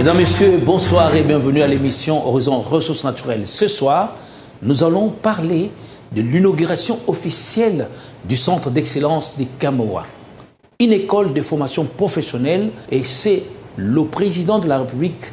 Mesdames, Messieurs, bonsoir et bienvenue à l'émission Horizon Ressources Naturelles. Ce soir, nous allons parler de l'inauguration officielle du Centre d'Excellence des Kamoa, une école de formation professionnelle, et c'est le président de la République,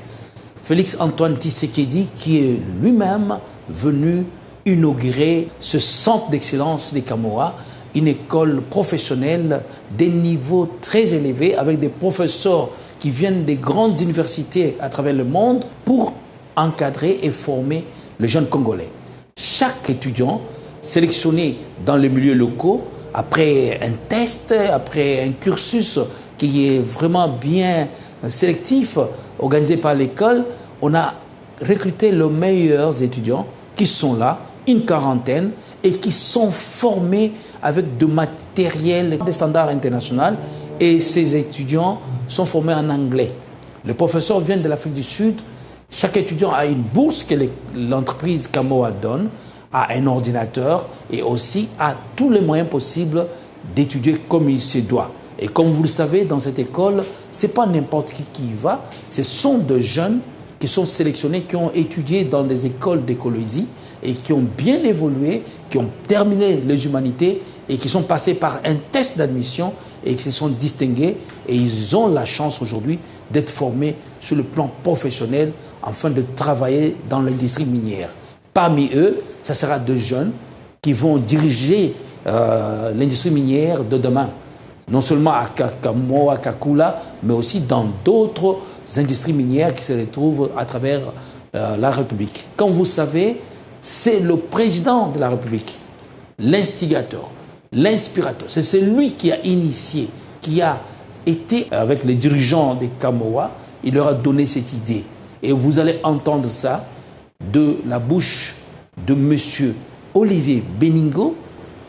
Félix-Antoine Tshisekedi, qui est lui-même venu inaugurer ce Centre d'Excellence des Kamoa, une école professionnelle des niveaux très élevés avec des professeurs qui viennent des grandes universités à travers le monde pour encadrer et former les jeunes Congolais. Chaque étudiant sélectionné dans les milieux locaux, après un test, après un cursus qui est vraiment bien sélectif, organisé par l'école, on a recruté les meilleurs étudiants qui sont là, une quarantaine, et qui sont formés avec du matériel des standards internationaux. Et ces étudiants sont formés en anglais. Les professeurs viennent de l'Afrique du Sud. Chaque étudiant a une bourse que l'entreprise Kamoa donne, a un ordinateur et aussi a tous les moyens possibles d'étudier comme il se doit. Et comme vous le savez, dans cette école, ce n'est pas n'importe qui y va. Ce sont des jeunes qui sont sélectionnés, qui ont étudié dans des écoles d'écologie et qui ont bien évolué, qui ont terminé les humanités et qui sont passés par un test d'admission et qui se sont distingués. Et ils ont la chance aujourd'hui d'être formés sur le plan professionnel afin de travailler dans l'industrie minière. Parmi eux, ça sera des jeunes qui vont diriger l'industrie minière de demain. Non seulement à Kamoa, Kakula, mais aussi dans d'autres industries minières qui se retrouvent à travers la République. Comme vous savez, c'est le président de la République, l'instigateur, l'inspirateur. C'est celui qui a initié, qui a été avec les dirigeants des Kamoa, il leur a donné cette idée. Et vous allez entendre ça de la bouche de M. Olivier Beningo.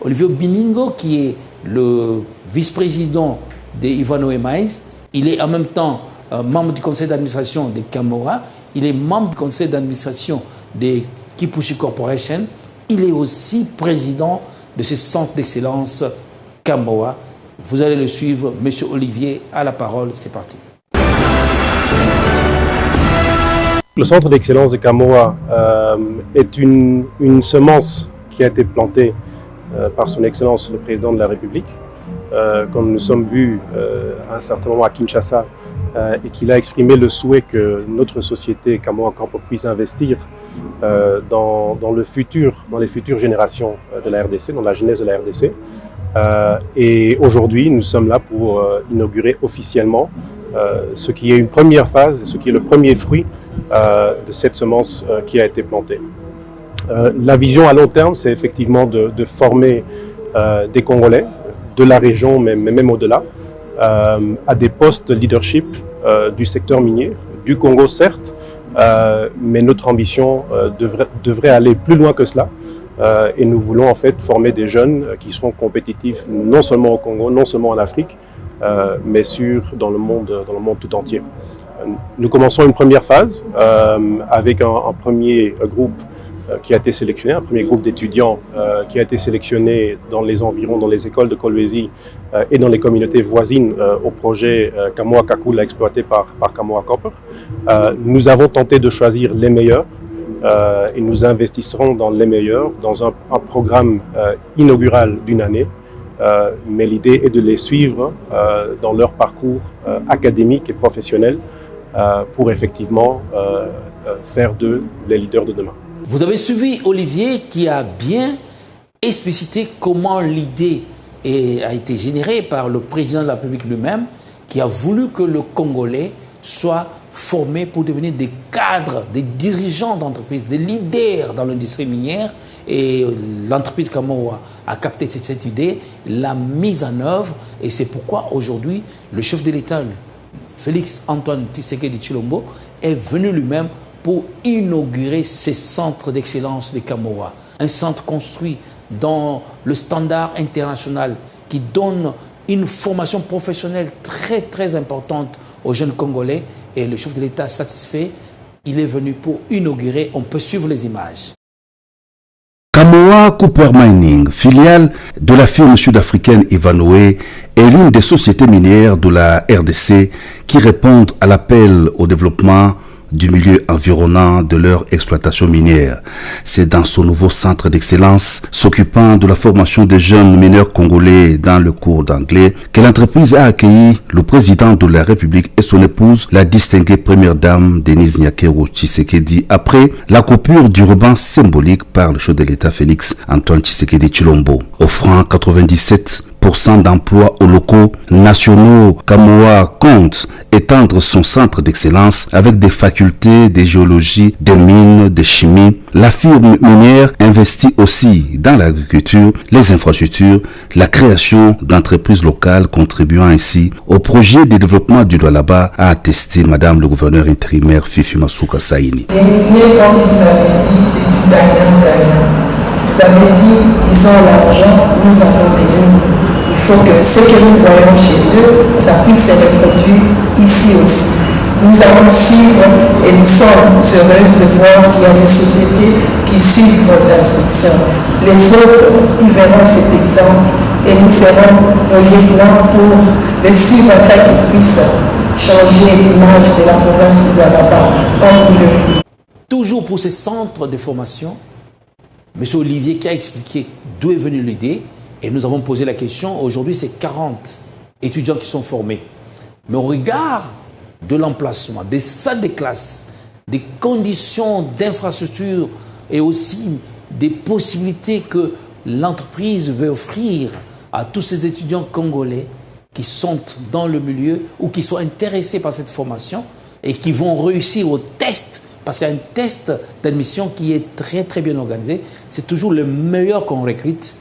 Olivier Beningo, qui est le vice-président de Ivano Maïs. Il est en même temps membre du conseil d'administration de Kamoa. Il est membre du conseil d'administration de Kipushi Corporation. Il est aussi président de ce centre d'excellence Kamoa. Vous allez le suivre. Monsieur Olivier, à la parole, c'est parti. Le centre d'excellence de Kamoa est une semence qui a été plantée par son Excellence le Président de la République. Comme nous sommes vus à un certain moment à Kinshasa et qu'il a exprimé le souhait que notre société Kamoa Corp puisse investir dans le futur, dans les futures générations de la RDC, dans la jeunesse de la RDC. Et aujourd'hui, nous sommes là pour inaugurer officiellement ce qui est une première phase, ce qui est le premier fruit de cette semence qui a été plantée. La vision à long terme, c'est effectivement de former des Congolais de la région, mais même au-delà, à des postes de leadership du secteur minier, du Congo certes, mais notre ambition devrait aller plus loin que cela. Et nous voulons en fait former des jeunes qui seront compétitifs non seulement au Congo, non seulement en Afrique, mais dans le monde tout entier. Nous commençons une première phase avec un premier groupe qui a été sélectionné, un premier groupe d'étudiants qui a été sélectionné dans les environs, dans les écoles de Kolwezi et dans les communautés voisines au projet Kamoa Kakula exploité par Kamoa Copper. Nous avons tenté de choisir les meilleurs et nous investisserons dans les meilleurs dans un programme inaugural d'une année. Mais l'idée est de les suivre dans leur parcours académique et professionnel pour effectivement faire d'eux les leaders de demain. Vous avez suivi Olivier qui a bien explicité comment l'idée a été générée par le président de la République lui-même, qui a voulu que le Congolais soit formé pour devenir des cadres, des dirigeants d'entreprise, des leaders dans l'industrie minière. Et l'entreprise Kamoa a capté cette idée, l'a mise en œuvre, et c'est pourquoi aujourd'hui le chef de l'État, Félix-Antoine Tshisekedi Tshilombo, est venu lui-même pour inaugurer ces centres d'excellence de Kamoa. Un centre construit dans le standard international qui donne une formation professionnelle très très importante aux jeunes Congolais, et le chef de l'État satisfait, il est venu pour inaugurer. On peut suivre les images. Kamoa Copper Mining, filiale de la firme sud-africaine Ivanhoe, est l'une des sociétés minières de la RDC qui répondent à l'appel au développement du milieu environnant de leur exploitation minière. C'est dans son nouveau centre d'excellence s'occupant de la formation des jeunes mineurs congolais dans le cours d'anglais que l'entreprise a accueilli le président de la République et son épouse, la distinguée première dame Denise Nyakero Tshisekedi, après la coupure du ruban symbolique par le chef de l'État Félix Antoine Tshisekedi Tshilombo, offrant 97% d'emplois aux locaux nationaux. Kamoa compte étendre son centre d'excellence avec des facultés de géologie, des mines, de chimie. La firme minière investit aussi dans l'agriculture, les infrastructures, la création d'entreprises locales contribuant ainsi au projet de développement du Lualaba, a attesté Madame le gouverneur intérimaire Fifi Masuka Saini. Les miniers, comme vous avez dit, c'est du gagnant-gagnant. Vous avez dit, ils ont l'argent, nous avons des lignes. Il faut que ce que nous voyons chez eux, ça puisse se reproduire ici aussi. Nous allons suivre et nous sommes heureuses de voir qu'il y a des sociétés qui suivent vos instructions. Les autres, ils verront cet exemple et nous serons vos lieutenants pour les suivre afin qu'ils puissent changer l'image de la province de Lualaba, comme vous le voulez. Toujours pour ces centres de formation, M. Olivier qui a expliqué d'où est venue l'idée. Et nous avons posé la question, aujourd'hui c'est 40 étudiants qui sont formés. Mais au regard de l'emplacement, des salles de classe, des conditions d'infrastructure et aussi des possibilités que l'entreprise veut offrir à tous ces étudiants congolais qui sont dans le milieu ou qui sont intéressés par cette formation et qui vont réussir au test, parce qu'il y a un test d'admission qui est très très bien organisé, c'est toujours le meilleur qu'on recrute.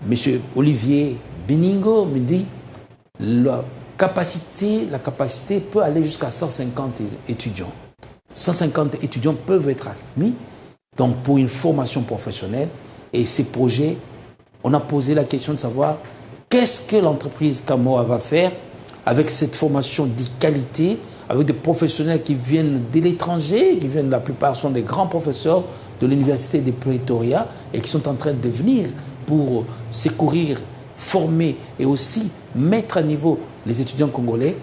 Monsieur Olivier Biningo me dit la capacité peut aller jusqu'à 150 étudiants. 150 étudiants peuvent être admis donc pour une formation professionnelle. Et ces projets, on a posé la question de savoir qu'est-ce que l'entreprise Kamoa va faire avec cette formation de qualité, avec des professionnels qui viennent de l'étranger, qui viennent, la plupart sont des grands professeurs de l'université de Pretoria et qui sont en train de venir pour secourir, former et aussi mettre à niveau les étudiants congolais.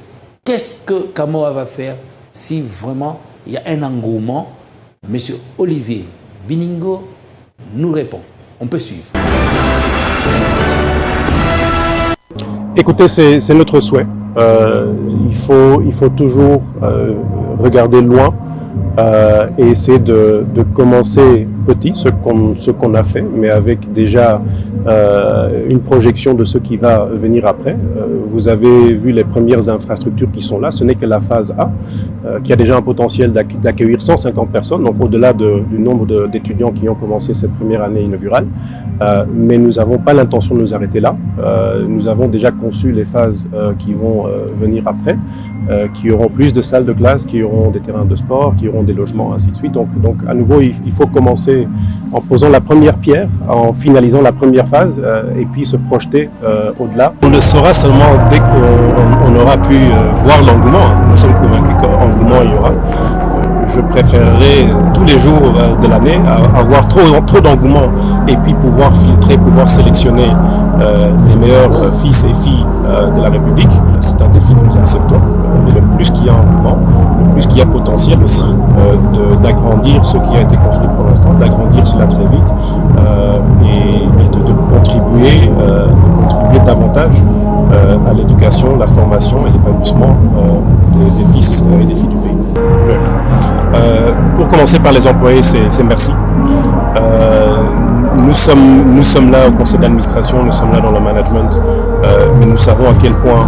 Qu'est-ce que Kamoa va faire si vraiment il y a un engouement? Monsieur Olivier Biningo nous répond. On peut suivre. Écoutez, c'est notre souhait. Il faut toujours regarder loin et essayer de commencer petit, ce qu'on a fait, mais avec déjà une projection de ce qui va venir après. Vous avez vu les premières infrastructures qui sont là, ce n'est que la phase A, qui a déjà un potentiel d'accueillir 150 personnes, donc au-delà du nombre d'étudiants qui ont commencé cette première année inaugurale. Mais nous n'avons pas l'intention de nous arrêter là. Nous avons déjà conçu les phases qui vont venir après, qui auront plus de salles de classe, qui auront des terrains de sport, qui auront des logements, ainsi de suite. Donc à nouveau, il faut commencer en posant la première pierre, en finalisant la première phase, et puis se projeter au-delà. On le saura seulement dès qu'on aura pu voir l'engouement. Nous sommes convaincus qu'engouement il y aura. Je préférerais tous les jours de l'année avoir trop d'engouement et puis pouvoir filtrer, pouvoir sélectionner les meilleurs fils et filles de la République. C'est un défi que nous acceptons. Et le plus qu'il y a engouement, le plus qu'il y a potentiel aussi d'agrandir ce qui a été construit pour l'instant, d'agrandir cela très vite et de contribuer davantage à l'éducation, la formation et l'épanouissement des fils et des filles du pays. Pour commencer par les employés, c'est merci. Nous sommes là au conseil d'administration, nous sommes là dans le management, mais nous savons à quel point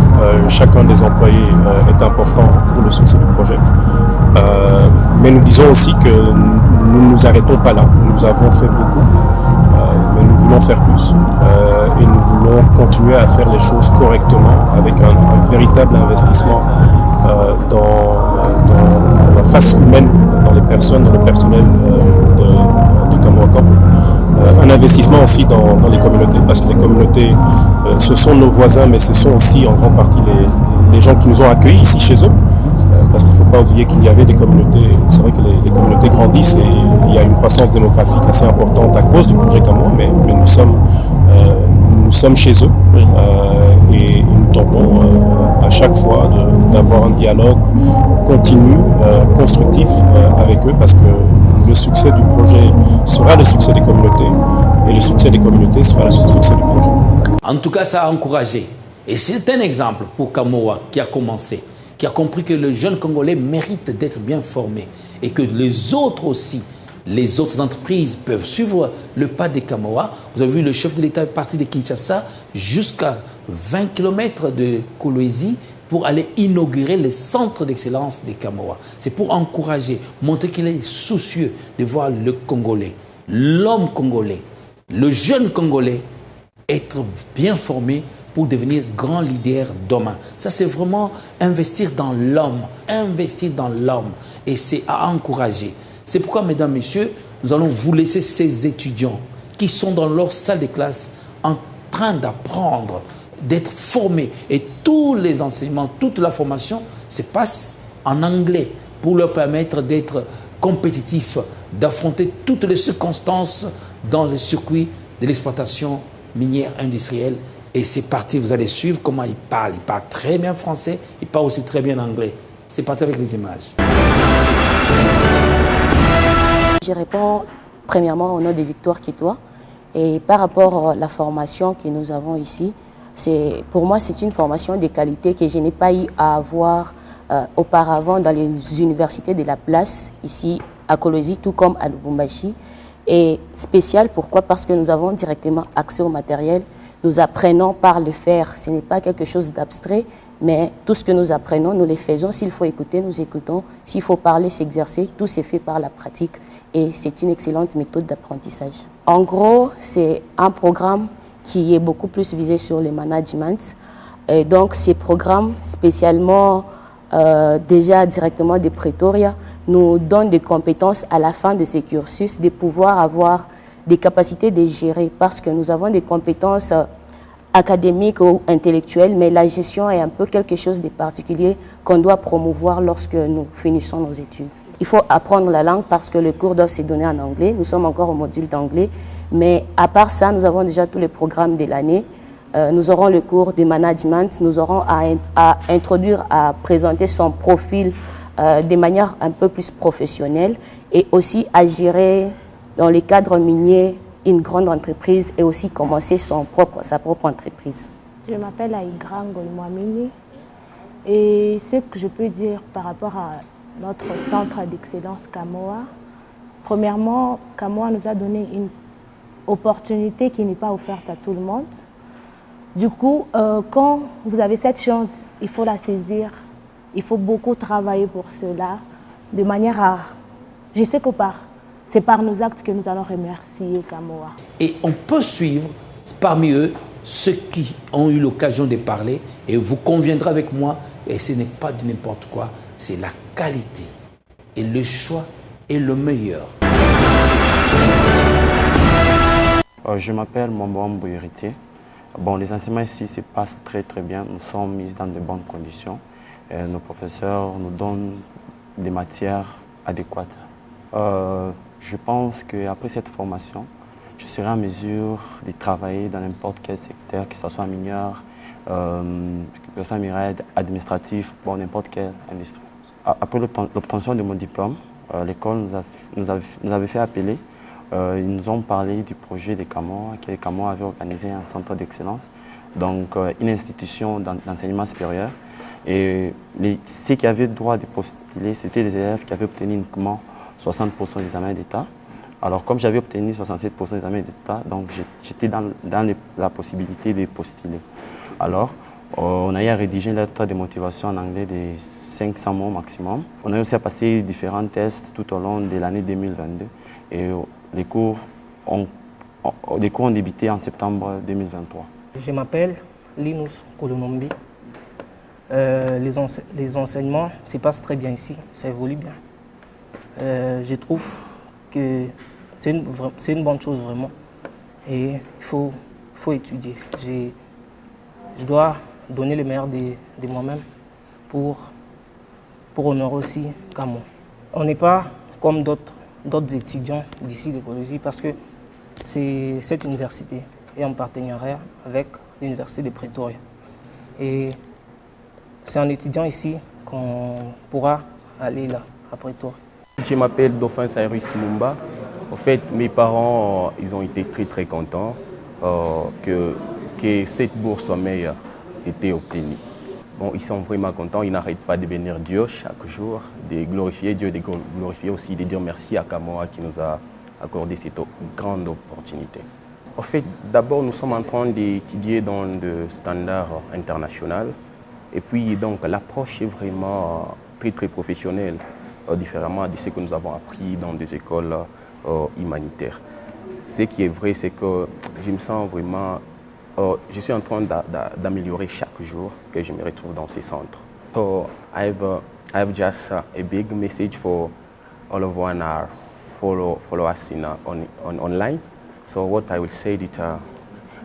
chacun des employés est important pour le succès du projet. Mais nous disons aussi que nous ne nous arrêtons pas là. Nous avons fait beaucoup, mais nous voulons faire plus. Et nous voulons continuer à faire les choses correctement avec un véritable investissement dans la face humaine, dans les personnes, dans le personnel de Kamoa Corp. Un investissement aussi dans les communautés, parce que les communautés, ce sont nos voisins, mais ce sont aussi en grande partie les gens qui nous ont accueillis ici chez eux. Parce qu'il faut pas oublier qu'il y avait des communautés, c'est vrai que les communautés grandissent et il y a une croissance démographique assez importante à cause du projet Kamoa, mais nous sommes chez eux et nous tentons à chaque fois d'avoir un dialogue continu, constructif avec eux, parce que le succès du projet sera le succès des communautés et le succès des communautés sera le succès du projet. En tout cas, ça a encouragé. Et c'est un exemple pour Kamoa qui a commencé, qui a compris que le jeune Congolais mérite d'être bien formé et que les autres aussi, les autres entreprises peuvent suivre le pas des Kamoa. Vous avez vu, le chef de l'État est parti de Kinshasa jusqu'à 20 km de Kolwezi pour aller inaugurer le centre d'excellence des Kamoa. C'est pour encourager, montrer qu'il est soucieux de voir le Congolais, l'homme congolais, le jeune Congolais être bien formé pour devenir grand leader demain. Ça, c'est vraiment investir dans l'homme, et c'est à encourager. C'est pourquoi, mesdames, messieurs, nous allons vous laisser ces étudiants qui sont dans leur salle de classe en train d'apprendre, d'être formés. Et tous les enseignements, toute la formation se passe en anglais pour leur permettre d'être compétitifs, d'affronter toutes les circonstances dans le circuit de l'exploitation minière industrielle. Et c'est parti, vous allez suivre comment il parle. Il parle très bien français, il parle aussi très bien anglais. C'est parti avec les images. Je réponds premièrement au nom de Victoire Kitoa. Et par rapport à la formation que nous avons ici, pour moi, c'est une formation de qualité que je n'ai pas eu à avoir auparavant dans les universités de la place, ici à Kolwezi, tout comme à Lubumbashi. Et spécial, pourquoi? Parce que nous avons directement accès au matériel. Nous apprenons par le faire. Ce n'est pas quelque chose d'abstrait, mais tout ce que nous apprenons, nous le faisons. S'il faut écouter, nous écoutons. S'il faut parler, s'exercer, tout c'est fait par la pratique. Et c'est une excellente méthode d'apprentissage. En gros, c'est un programme qui est beaucoup plus visé sur le management. Et donc, ces programmes, spécialement déjà directement de Pretoria, nous donnent des compétences à la fin de ces cursus, de pouvoir avoir des capacités de gérer, parce que nous avons des compétences académiques ou intellectuelles, mais la gestion est un peu quelque chose de particulier qu'on doit promouvoir lorsque nous finissons nos études. Il faut apprendre la langue parce que le cours doit se donner en anglais. Nous sommes encore au module d'anglais, mais à part ça, nous avons déjà tous les programmes de l'année. Nous aurons le cours de management, nous aurons à introduire, à présenter son profil de manière un peu plus professionnelle et aussi à gérer dans les cadres miniers une grande entreprise et aussi commencer sa propre entreprise. Je m'appelle Aïgra Ngolmouamini et ce que je peux dire par rapport à notre centre d'excellence Kamoa, premièrement, Kamoa nous a donné une opportunité qui n'est pas offerte à tout le monde. Du coup, quand vous avez cette chance, il faut la saisir. Il faut beaucoup travailler pour cela, de manière à... Je sais que c'est par nos actes que nous allons remercier Kamoa. Et on peut suivre parmi eux ceux qui ont eu l'occasion de parler. Et vous conviendrez avec moi, et ce n'est pas de n'importe quoi, c'est la qualité. Et le choix est le meilleur. Je m'appelle Momboambo Héritier. Bon, les enseignements ici se passent très bien. Nous sommes mis dans de bonnes conditions. Nos professeurs nous donnent des matières adéquates. Je pense qu'après cette formation, je serai en mesure de travailler dans n'importe quel secteur, que ce soit mineur, que ce soit administratif, bon, n'importe quelle industrie. Après l'obtention de mon diplôme, l'école nous avait fait appeler. Ils nous ont parlé du projet des Kamoa, que les Kamoa avaient organisé un centre d'excellence, donc une institution d'enseignement supérieur. Et ceux qui avaient le droit de postuler, c'était les élèves qui avaient obtenu uniquement 60% des examens d'État. Alors comme j'avais obtenu 67% des examens d'État, donc j'étais dans la possibilité de postuler. Alors on a eu à rédiger une lettre de motivation en anglais de 500 mots maximum. On a eu aussi à passer différents tests tout au long de l'année 2022. Et les cours ont débuté en septembre 2023. Je m'appelle Linus Kolonombi. Les enseignements se passent très bien ici, ça évolue bien. Je trouve que c'est une bonne chose vraiment. Et il faut étudier. Je dois donner le meilleur de moi-même pour pour honorer aussi Kamo. On n'est pas comme d'autres étudiants d'ici l'écologie parce que cette université est en partenariat avec l'université de Pretoria. Et c'est en étudiant ici qu'on pourra aller là, à Pretoria. Je m'appelle Dauphin Cyrus Mumba. En fait, mes parents ils ont été très contents que cette bourse sommeil ait été obtenue. Bon, ils sont vraiment contents, ils n'arrêtent pas de bénir Dieu chaque jour, de glorifier Dieu, de glorifier aussi, de dire merci à Kamoa qui nous a accordé cette grande opportunité. En fait, d'abord, nous sommes en train d'étudier dans le standard international. Et puis, donc, l'approche est vraiment très professionnelle, différemment de ce que nous avons appris dans des écoles humanitaires. Ce qui est vrai, c'est que je me sens vraiment... je suis en train d'améliorer chaque jour que je me retrouve dans ces centres. So, I have just a big message for all of one follow us online. So what I will say that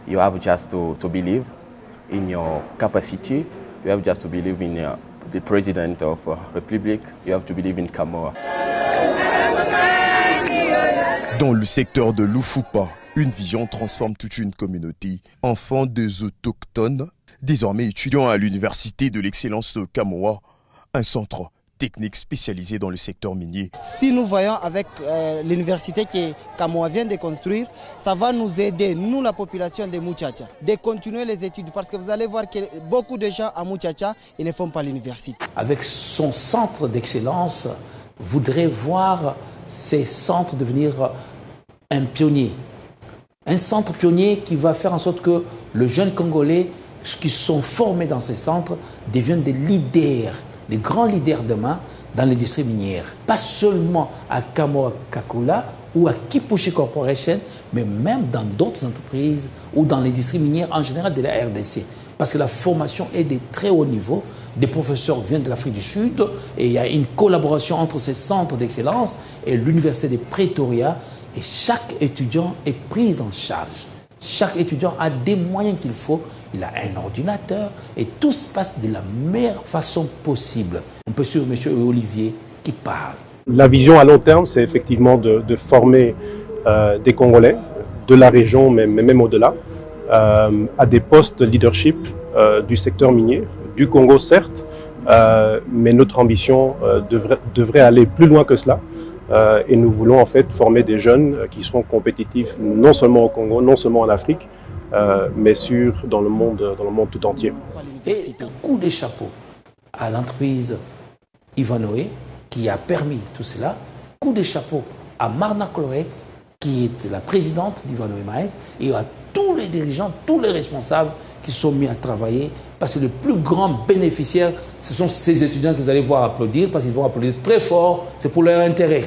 you have just to believe in your capacity. You have just to believe in the President of the Republic. You have to believe in Kamoa. Dans le secteur de l'Ufupa, une vision transforme toute une communauté. Enfants des autochtones, désormais étudiants à l'Université de l'excellence de Kamoa, un centre technique spécialisé dans le secteur minier. Si nous voyons avec l'université que Kamoa vient de construire, ça va nous aider, nous la population de Muchacha, de continuer les études parce que vous allez voir que beaucoup de gens à Muchacha, ils ne font pas l'université. Avec son centre d'excellence, voudrait voir ces centres devenir un pionnier. Un centre pionnier qui va faire en sorte que les jeunes Congolais qui sont formés dans ces centres deviennent des leaders, des grands leaders demain dans l'industrie minière. Pas seulement à Kamoa Kakula ou à Kipushi Corporation, mais même dans d'autres entreprises ou dans l'industrie minière en général de la RDC. Parce que la formation est de très haut niveau. Des professeurs viennent de l'Afrique du Sud et il y a une collaboration entre ces centres d'excellence et l'Université de Pretoria. Et chaque étudiant est pris en charge. Chaque étudiant a des moyens qu'il faut. Il a un ordinateur et tout se passe de la meilleure façon possible. On peut suivre M. Olivier qui parle. La vision à long terme, c'est effectivement de former des Congolais de la région, mais même au-delà, à des postes de leadership du secteur minier, du Congo certes, mais notre ambition devrait aller plus loin que cela. Et nous voulons en fait former des jeunes qui seront compétitifs non seulement au Congo, non seulement en Afrique, mais dans le monde tout entier. Et un coup de chapeau à l'entreprise Ivanoé qui a permis tout cela. Coup de chapeau à Marna Cloet qui est la présidente d'Ivanoé Maïs et à tous les dirigeants, tous les responsables qui sont mis à travailler parce que le plus grand bénéficiaire, ce sont ces étudiants que vous allez voir applaudir parce qu'ils vont applaudir très fort, c'est pour leur intérêt.